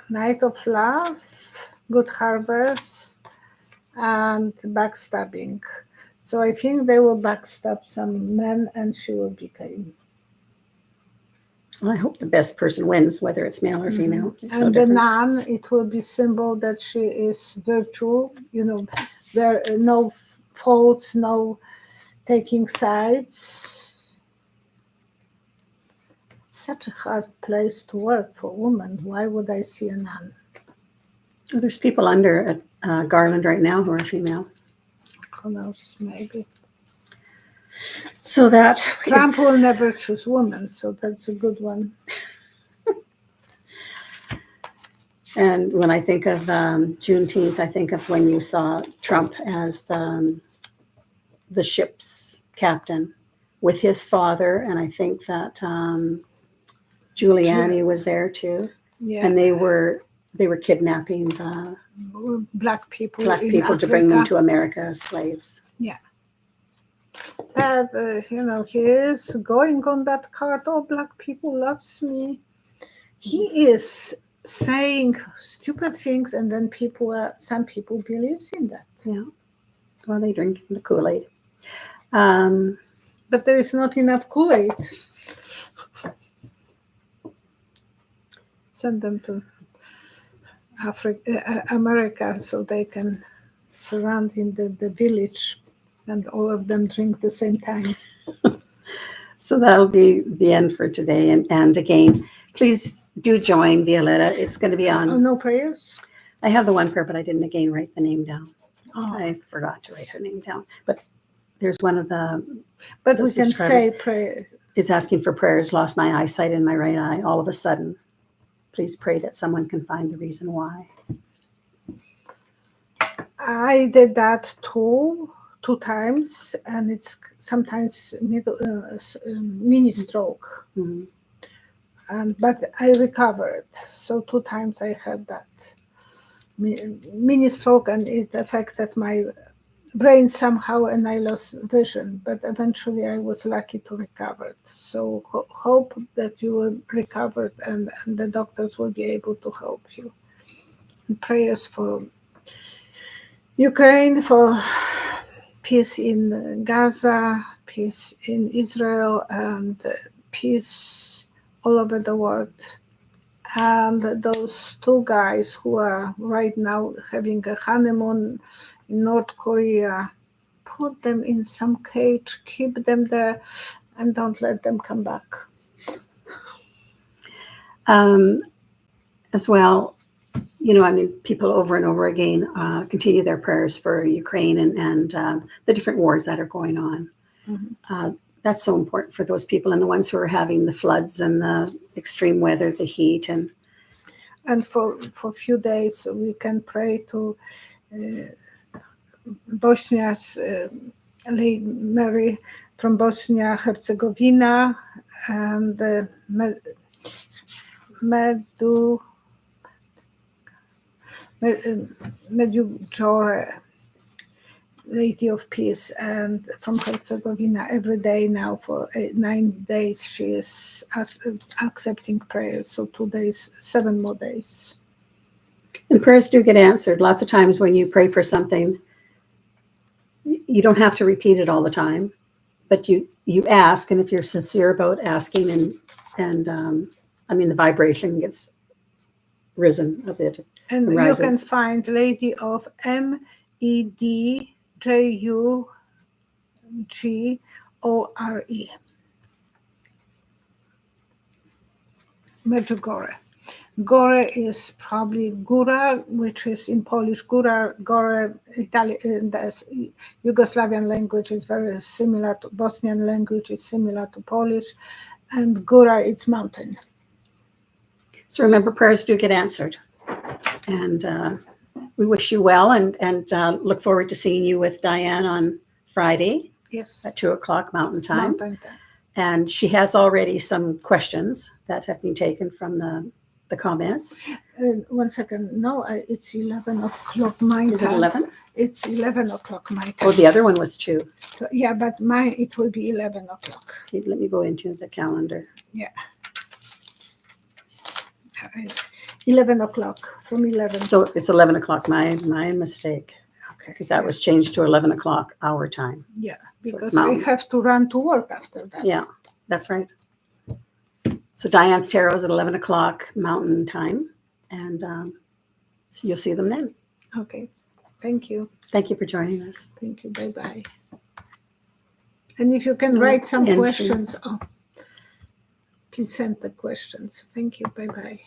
Knight of Love, Good Harvest, and backstabbing. So I think they will backstab some men and she will be king. Well, I hope the best person wins, whether it's male or female. It's no And the difference. nun, it will be symbol that she is virtue, there are no faults, no taking sides. Such a hard place to work for women. Why would I see a nun? Well, there's people under Garland right now who are female. Who knows, maybe. So that Trump is, will never choose women, so that's a good one. and when I think of Juneteenth, I think of when you saw Trump as the ship's captain with his father, and I think that Giuliani was there too, Yeah, and they were kidnapping the black people black in people to bring them Africa. to America as slaves. But, he is going on that card, oh, black people loves me. He is saying stupid things, and then some people believes in that. Yeah. Well, they drink the Kool-Aid. But there is not enough Kool-Aid. Send them to America so they can surround in the village and all of them drink the same time. So that'll be the end for today. And again, please do join Violetta. It's going to be on. Oh, no prayers? I have the one prayer, but I didn't again write the name down. Oh. I forgot to write her name down. But there's one of the. But the we can subscribers say prayer. Is asking for prayers. Lost my eyesight in my right eye all of a sudden. Please pray that someone can find the reason why. I did that two times, and it's sometimes mini stroke. Mm-hmm. But I recovered. So 2 times I had that mini stroke, and it affected my brain somehow, and I lost vision. But eventually I was lucky to recover. So hope that you will recover, and the doctors will be able to help you. And prayers for Ukraine, for peace in Gaza, peace in Israel, and peace all over the world. And those 2 guys who are right now having a honeymoon in North Korea, put them in some cage, keep them there, and don't let them come back. As well, people over and over again continue their prayers for Ukraine and the different wars that are going on. Mm-hmm. That's so important for those people and the ones who are having the floods and the extreme weather, the heat. And for a few days, we can pray to Bosnia's Lady Mary from Bosnia Herzegovina, and Medjugorje, Lady of Peace, and from Herzegovina every day now for 9 days she is accepting prayers. So 2 days, 7 more days. And prayers do get answered. Lots of times when you pray for something, you don't have to repeat it all the time, but you ask, and if you're sincere about asking, and the vibration gets risen a bit. And you rises. can find Lady of Medjugorje. Medjugorje. Gore is probably Gura, which is in Polish Gura. Gore, Italian, the Yugoslavian language is very similar to Bosnian language, is similar to Polish, and Gura is mountain. So remember, prayers do get answered. And we wish you well and look forward to seeing you with Diane on Friday. Yes. At 2:00 Mountain Time. Mountain time. And she has already some questions that have been taken from the comments. 1 second. No, it's 11 o'clock my time. Is it 11? It's 11 o'clock my time. Oh, the other one was 2. So, yeah, but mine, it will be 11 o'clock. Okay, let me go into the calendar. Yeah. 11 o'clock, from 11. So it's 11:00. My mistake. Okay. Because that was changed to 11:00 our time. Yeah, So because it's I mountain. have to run to work after that. Yeah, that's right. So Diane's tarot is at 11:00 Mountain Time. And so you'll see them then. Okay. Thank you. Thank you for joining us. Thank you. Bye-bye. And if you can write some questions, please send the questions. Thank you. Bye-bye.